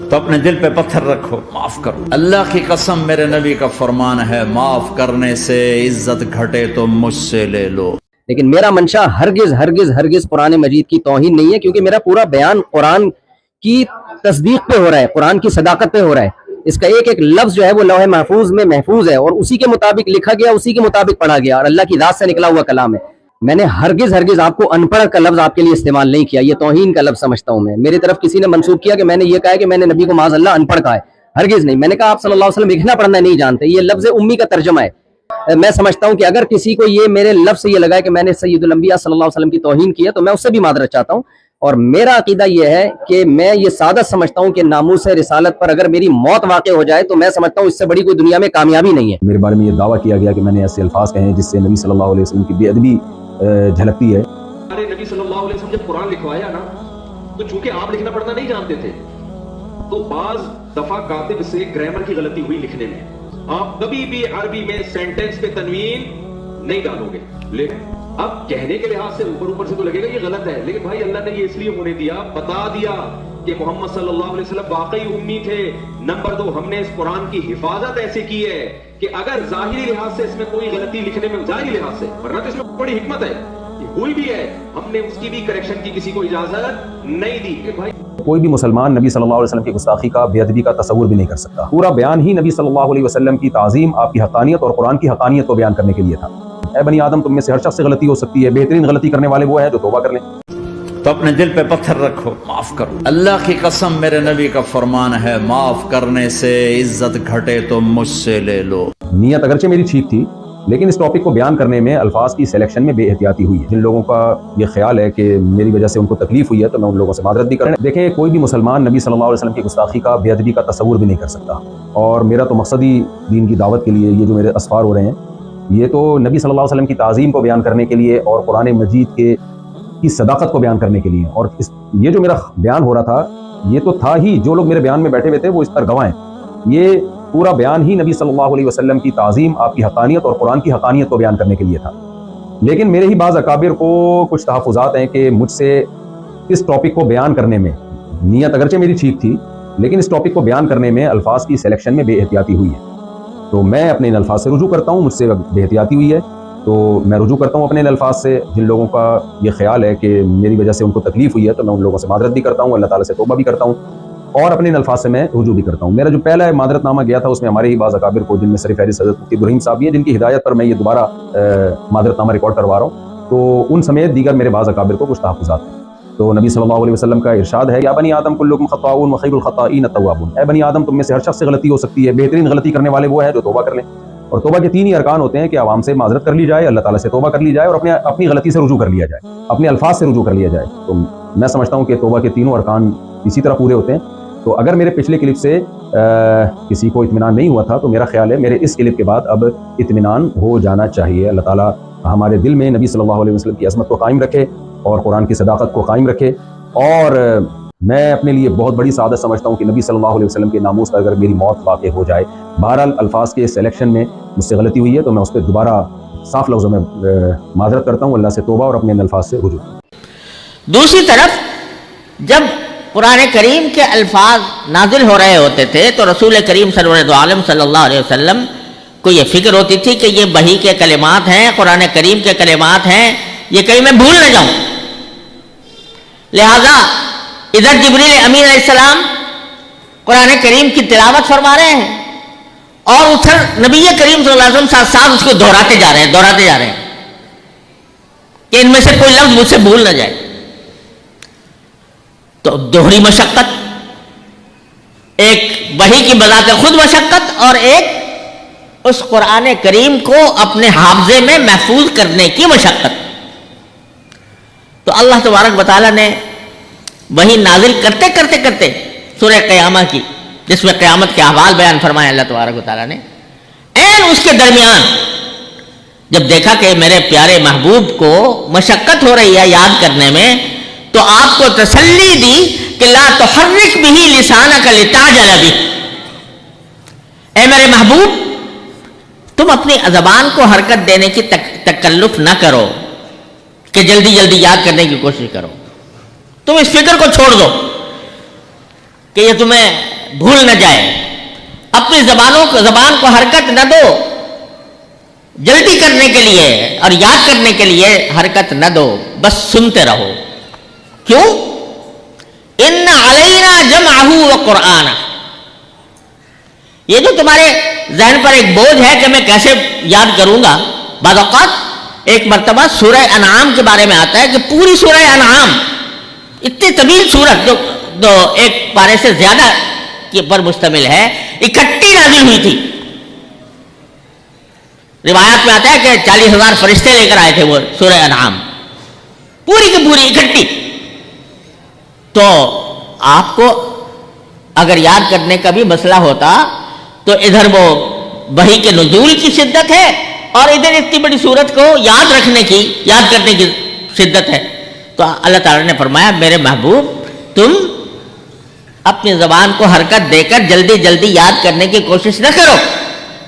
تو اپنے دل پہ پتھر رکھو، معاف کرو۔ اللہ کی قسم میرے نبی کا فرمان ہے، معاف کرنے سے عزت گھٹے تو مجھ سے لے لو۔ لیکن میرا منشا ہرگز ہرگز ہرگز قرآن مجید کی توہین نہیں ہے، کیونکہ میرا پورا بیان قرآن کی تصدیق پہ ہو رہا ہے، قرآن کی صداقت پہ ہو رہا ہے۔ اس کا ایک ایک لفظ جو ہے وہ لوح محفوظ میں محفوظ ہے، اور اسی کے مطابق لکھا گیا، اسی کے مطابق پڑھا گیا، اور اللہ کی ذات سے نکلا ہوا کلام ہے۔ میں نے ہرگز ہرگز آپ کو ان پڑھ کا لفظ آپ کے لیے استعمال نہیں کیا، یہ توہین کا لفظ سمجھتا ہوں میں۔ میری طرف کسی نے منسوخ کیا کہ میں نے یہ کہا ہے کہ میں نے نبی کو معاذ اللہ ان پڑھ کہا ہے، ہرگز نہیں۔ میں نے کہا آپ صلی اللہ علیہ وسلم لکھنا پڑھنا نہیں جانتے، یہ لفظ امی کا ترجمہ ہے۔ میں سمجھتا ہوں کہ اگر کسی کو یہ میرے لفظ سے یہ لگا ہے کہ میں نے سید الانبیاء صلی اللہ علیہ وسلم کی توہین کی ہے، تو میں اس سے بھی معذرت چاہتا ہوں۔ اور میرا عقیدہ یہ ہے کہ میں یہ سعادت سمجھتا ہوں کہ ناموس رسالت پر اگر میری موت واقع ہو جائے تو میں سمجھتا ہوں اس سے بڑی کوئی دنیا میں کامیابی نہیں ہے۔ میرے بارے میں یہ دعویٰ کیا گیا کہ میں نے ایسے الفاظ کہے ہیں جس سے نبی صلی اللہ علیہ وسلم کی بے ادبی جھلکتی ہے۔ ہمارے نبی صلی اللہ علیہ وسلم جب قرآن لکھوایا نا، تو چونکہ آپ لکھنا پڑھنا نہیں جانتے تھے، تو بعض دفعہ کاتب سے گرامر کی غلطی ہوئی لکھنے میں۔ آپ کبھی بھی عربی میں سینٹنس پہ تنوین نہیں ڈالو گے، لیکن اب کہنے کے لحاظ سے اوپر سے تو لگے گا یہ غلط ہے، لیکن بھائی اللہ نے یہ اس لیے ہونے دیا، بتا دیا کہ محمد صلی اللہ علیہ وسلم واقعی امی تھے۔ نمبر 2، ہم نے اس قرآن کی حفاظت ایسے کی ہے کہ اگر ظاہری لحاظ سے اس میں کوئی غلطی لکھنے میں، ظاہری لحاظ سے، ورنہ تو اس میں بڑی حکمت ہے، ہوئی بھی ہے، ہم نے اس کی بھی کریکشن کی کسی کو اجازت نہیں دی کہ بھائی کوئی بھی مسلمان نبی صلی اللہ علیہ وسلم کی گستاخی کا، بے ادبی کا تصور بھی نہیں کر سکتا۔ پورا بیان ہی نبی صلی اللہ علیہ وسلم کی تعظیم، آپ کی حقانیت اور قرآن کی حقانیت کو بیان کرنے کے لیے تھا۔ اے بنی آدم، تم میں سے ہر شخص سے غلطی ہو سکتی ہے، بہترین غلطی کرنے والے وہ ہے جو توبہ کر لیں۔ تو اپنے دل پہ پتھر رکھو، معاف کرو۔ اللہ کی قسم میرے نبی کا فرمان ہے، معاف کرنے سے عزت گھٹے تو مجھ سے لے لو۔ نیت اگرچہ میری ٹھیک تھی، لیکن اس ٹاپک کو بیان کرنے میں الفاظ کی سلیکشن میں بے احتیاطی ہوئی ہے۔ جن لوگوں کا یہ خیال ہے کہ میری وجہ سے ان کو تکلیف ہوئی ہے تو میں ان لوگوں سے معذرت بھی کریں۔ دیکھیں، کوئی بھی مسلمان نبی صلی اللہ علیہ وسلم کی گستاخی کا، بے ادبی کا تصور بھی نہیں کر سکتا، اور میرا تو مقصد ہی دین کی دعوت کے لیے یہ جو میرے اسفار ہو رہے ہیں، یہ تو نبی صلی اللہ علیہ وسلم کی تعظیم کو بیان کرنے کے لیے اور قرآن مجید کی صداقت کو بیان کرنے کے لیے، اور یہ جو میرا بیان ہو رہا تھا یہ تو تھا ہی، جو لوگ میرے بیان میں بیٹھے ہوئے تھے وہ اس پر گواہ ہیں، یہ پورا بیان ہی نبی صلی اللہ علیہ وسلم کی تعظیم، آپ کی حقانیت اور قرآن کی حقانیت کو بیان کرنے کے لیے تھا۔ لیکن میرے ہی بعض اکابر کو کچھ تحفظات ہیں کہ مجھ سے اس ٹاپک کو بیان کرنے میں، نیت اگرچہ میری ٹھیک تھی، لیکن اس ٹاپک کو بیان کرنے میں الفاظ کی سلیکشن میں بے احتیاطی ہوئی ہے۔ تو میں اپنے ان الفاظ سے رجوع کرتا ہوں، مجھ سے بے احتیاطی ہوئی ہے تو میں رجوع کرتا ہوں اپنے ان الفاظ سے۔ جن لوگوں کا یہ خیال ہے کہ میری وجہ سے ان کو تکلیف ہوئی ہے تو میں ان لوگوں سے معذرت بھی کرتا ہوں، اللہ تعالیٰ سے توبہ بھی کرتا ہوں، اور اپنے ان الفاظ سے میں رجوع بھی کرتا ہوں۔ میرا جو پہلا معذرت نامہ گیا تھا اس میں ہمارے ہی بعض اکابر کو، جن میں سر فہرست حضرت مفتی ابراہیم صاحب بھی ہیں، جن کی ہدایت پر میں یہ دوبارہ معذرت نامہ ریکارڈ کروا رہا ہوں، تو ان سمیت دیگر میرے بعض اکابر کو کچھ تحفظات ہیں۔ تو نبی صلی اللہ علیہ وسلم کا ارشاد ہے، یا بنی آدم کلکم خطاؤون وخیر الخطائین التوابون، اے بنی آدم، تم میں سے ہر شخص سے غلطی ہو سکتی ہے، بہترین غلطی کرنے والے وہ ہے جو توبہ کر لیں۔ اور توبہ کے 3 ہی ارکان ہوتے ہیں کہ عوام سے معذرت کر لی جائے، اللہ تعالیٰ سے توبہ کر لی جائے، اور اپنی غلطی سے رجوع کر لیا جائے، اپنے الفاظ سے رجوع کر لیا جائے۔ تو میں سمجھتا ہوں کہ توبہ کے 3 ارکان اسی طرح پورے ہوتے ہیں۔ تو اگر میرے پچھلے کلپ سے کسی کو اطمینان نہیں ہوا تھا تو میرا خیال ہے میرے اس کلپ کے بعد اب اطمینان ہو جانا چاہیے۔ اللہ تعالیٰ ہمارے دل میں نبی صلی اللہ علیہ وسلم کی عظمت کو قائم رکھے اور قرآن کی صداقت کو قائم رکھے۔ اور میں اپنے لیے بہت بڑی سعادت سمجھتا ہوں کہ نبی صلی اللہ علیہ وسلم کے ناموس پر اگر میری موت واقع ہو جائے، بہرحال الفاظ کے سلیکشن میں مجھ سے غلطی ہوئی ہے تو میں اس پہ دوبارہ صاف لفظوں میں معذرت کرتا ہوں، اللہ سے توبہ اور اپنے الفاظ سے رجوع۔ دوسری طرف جب قرآن کریم کے الفاظ نازل ہو رہے ہوتے تھے تو رسول کریم سرور عالم صلی اللہ علیہ وسلم کو یہ فکر ہوتی تھی کہ یہ وحی کے کلمات ہیں، قرآن کریم کے کلمات ہیں، یہ کہیں میں بھول نہ جاؤں۔ لہذا ادھر جبریل امین علیہ السلام قرآن کریم کی تلاوت فرما رہے ہیں، اور ادھر نبی کریم صلی اللہ علیہ وسلم ساتھ ساتھ اس کو دہراتے جا رہے ہیں کہ ان میں سے کوئی لفظ مجھ سے بھول نہ جائے۔ تو دوہری مشقت، ایک وحی کی بذات خود مشقت، اور ایک اس قرآن کریم کو اپنے حافظے میں محفوظ کرنے کی مشقت۔ تو اللہ تبارک و تعالیٰ نے وحی نازل کرتے کرتے کرتے سورہ قیامہ کی، جس میں قیامت کے احوال بیان فرمائے اللہ تبارک و تعالیٰ نے، اس کے درمیان جب دیکھا کہ میرے پیارے محبوب کو مشقت ہو رہی ہے یاد کرنے میں، تو آپ کو تسلی دی کہ لا تحرک بہ لسانک لتعجل بہ، اے میرے محبوب تم اپنی زبان کو حرکت دینے کی تکلف نہ کرو کہ جلدی جلدی یاد کرنے کی کوشش کرو، تم اس فکر کو چھوڑ دو کہ یہ تمہیں بھول نہ جائے. اپنی زبان کو حرکت نہ دو, جلدی کرنے کے لیے اور یاد کرنے کے لیے حرکت نہ دو, بس سنتے رہو. کیوں؟ ان علینا جمعہ و قرآنہ, یہ جو تمہارے ذہن پر ایک بوجھ ہے کہ میں کیسے یاد کروں گا. بعض اوقات ایک مرتبہ سورہ انعام کے بارے میں آتا ہے کہ پوری سورہ انعام, اتنی طویل سورت جو ایک پارے سے زیادہ کے پر مشتمل ہے, اکٹھی نازل ہوئی تھی. روایات میں آتا ہے کہ 40,000 فرشتے لے کر آئے تھے وہ سورہ انعام, پوری کی پوری اکٹھی. تو آپ کو اگر یاد کرنے کا بھی مسئلہ ہوتا تو ادھر وہ وحی کے نزول کی شدت ہے اور ادھر اتنی بڑی سورت کو یاد کرنے کی شدت ہے. تو اللہ تعالیٰ نے فرمایا میرے محبوب تم اپنی زبان کو حرکت دے کر جلدی جلدی یاد کرنے کی کوشش نہ کرو.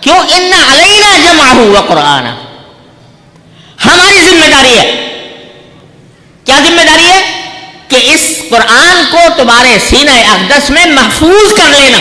کیوں؟ ان علینا جمعہ و قرآنہ, ہماری ذمہ داری ہے. کیا ذمہ داری ہے؟ کہ اس قرآن کو تمہارے سینہ اقدس میں محفوظ کر لینا.